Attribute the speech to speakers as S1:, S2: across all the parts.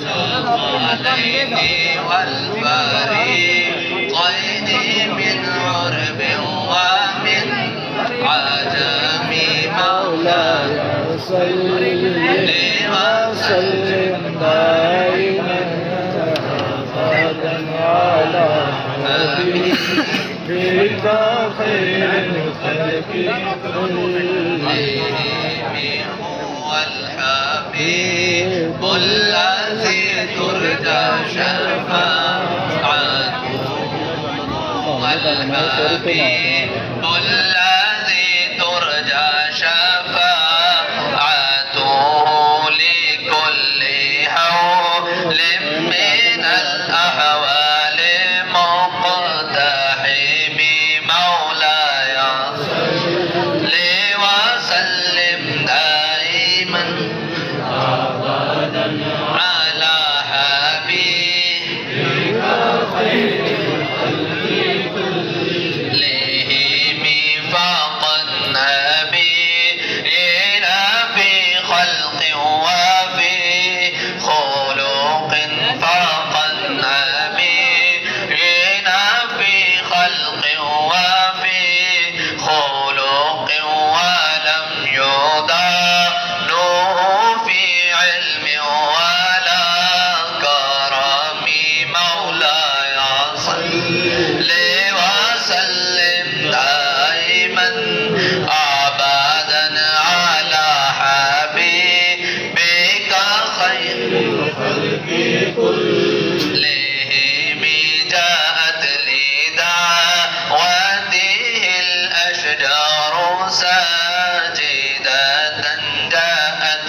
S1: الثقلين والفريقين من عرب ومن عجم مولاي صل وسلم دائما أبدا على حبيبك خير الخلق كلهم هو الحبيب الذي ترجى شفاعته والحبيب الذي ترجى شفاعته لكل حول من الأحوال مقتحم مولاي صل وسلم دائما أبدا على حبيبك خير الخلق كلهم فقد نبينا في خلق وفي خلق فقد نبينا في خلق وفي خلق ولم يضانوه في علم ولا كرم مولاي صل وسلم دائما أبدا على حبيبك خير الخلق كلهم جاءت لدعوته الأشجار ساجدة جاءت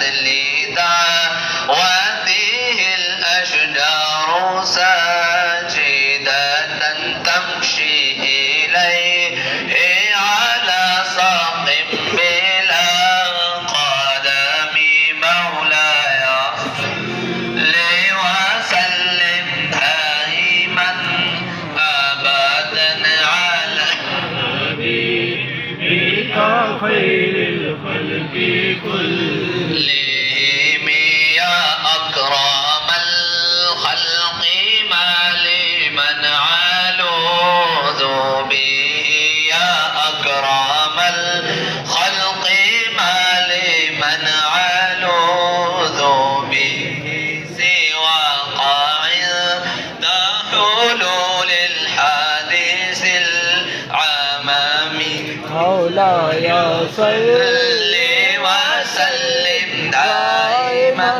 S1: لدعوته الأشجار ساجدة تمشي إليه على ساق بلا قدم مولاي صل وسلم دائما أبدا على حبيبك خير الخلق كلهم يا أكرم الخلق ما لمن علوذ به يا أكرم الخلق ما لمن علوذ به سوى قاعد حلول الحادث العمامي مولاي صل وسلم دائما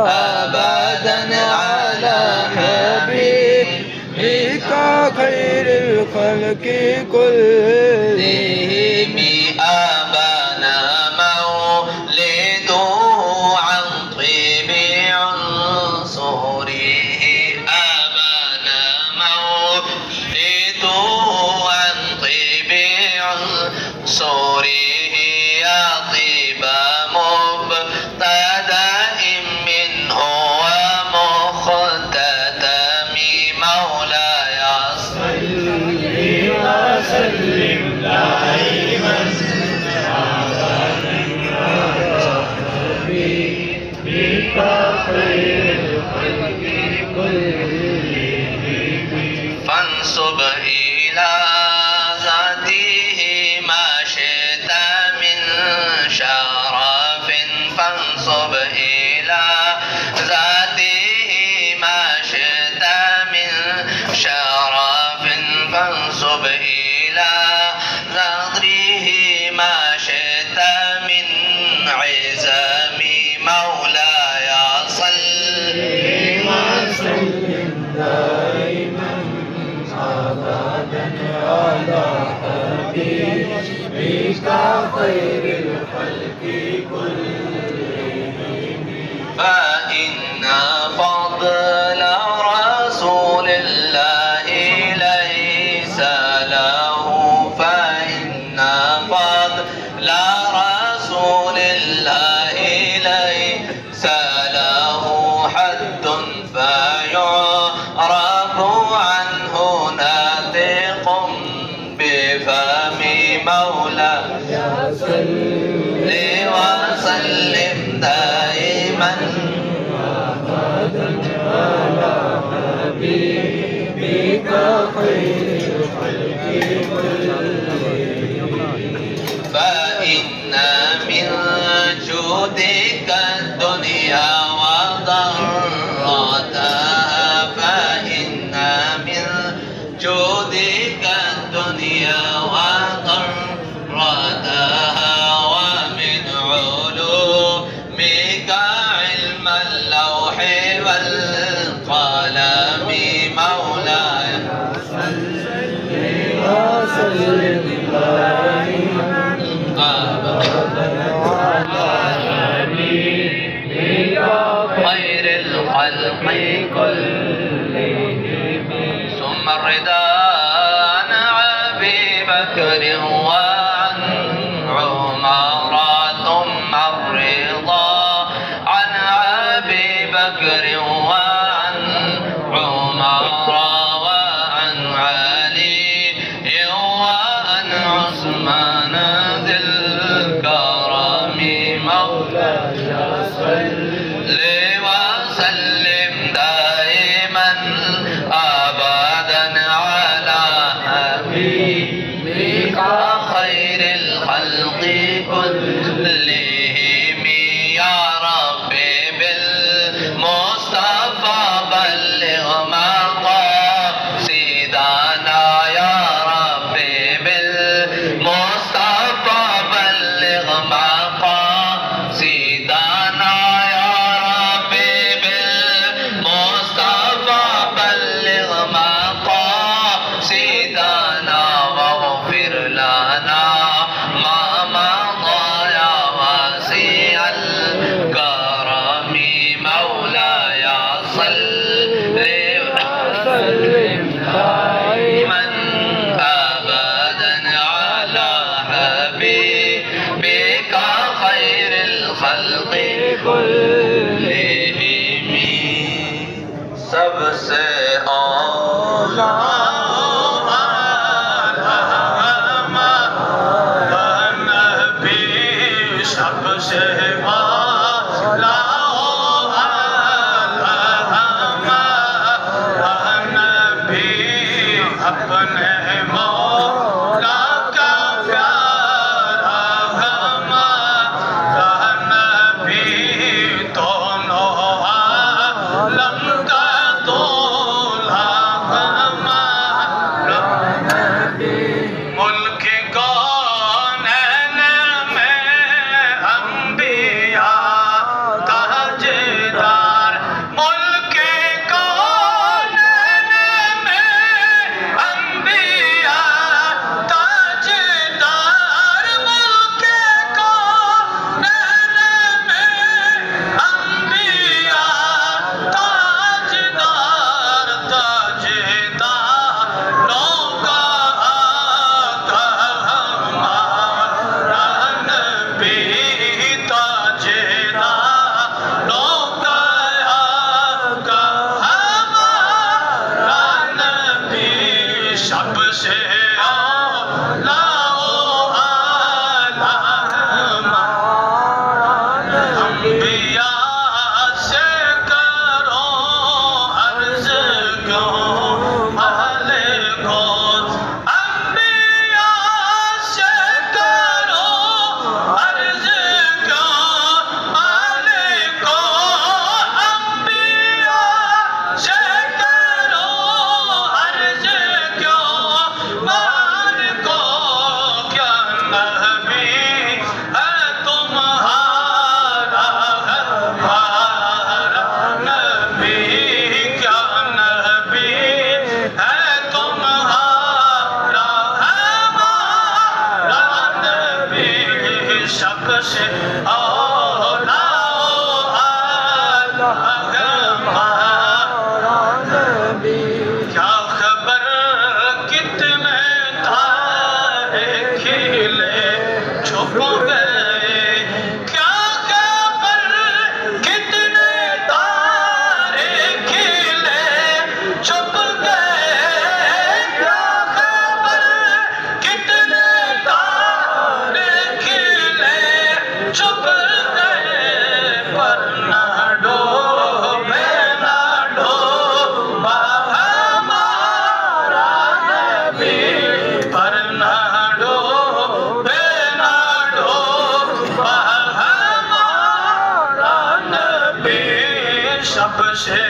S1: أبدا على حبيبك خير الخلق كلهم أبانا مولده عن طيب عنصره أبانا مولده عن طيب عنصره يا طيب مبتدأ منه ومختتم مولاي صل وسلم دائما أبدا حبيبك خير الخلق كلهم فانسب إلى ذاته ما شئت من شرف فانسب إلى ذاته ما شئت من شرف فانسب إلى ذاته ما شئت من عزم مولاي صل وسلم دائما أبدا على حبيبك خير الخلق كلهم فإن فضل رسول الله ليس له فإن فضل رسول الله ليس له حد فيعرف عنه ناطق بفم مولاي صل وسلم دائما
S2: على حبيبك خير الخلق كلهم
S1: فإن من جودك الدنيا وضرتها فإن من جودك الدنيا وضرتها ومن علومك علم اللوح والقلم مولاي
S2: وسلم دائما على حبيبك
S1: خير الخلق كلهم ثم الرضا عن أبي بكر وعن عمر ثم الرضا عن أبي بكر وعن عمر وعن علي وعن عثمان ذي الكرم مولاي وسلم دائما أبدا على حبيبك خير الخلق كلهم يا ربي بالمصطفى بلغ مقاصدنا يا ربي بالمصطفى بلغ مقاصدنا يا ربي بالمصطفى بلغ مقاصدنا واغفر لنا ما مضى يا واسع الكرم مولاي صل
S2: وسلم
S1: دائما أبدا على حبيبك خير الخلق كلهم सबसे औला नबी सबसे औला नबी अपने मौला का प्यारा हमारा नबी दोनों आलम का दूल्हा हमारा मुल्क कौनैन में अंबिया सबसे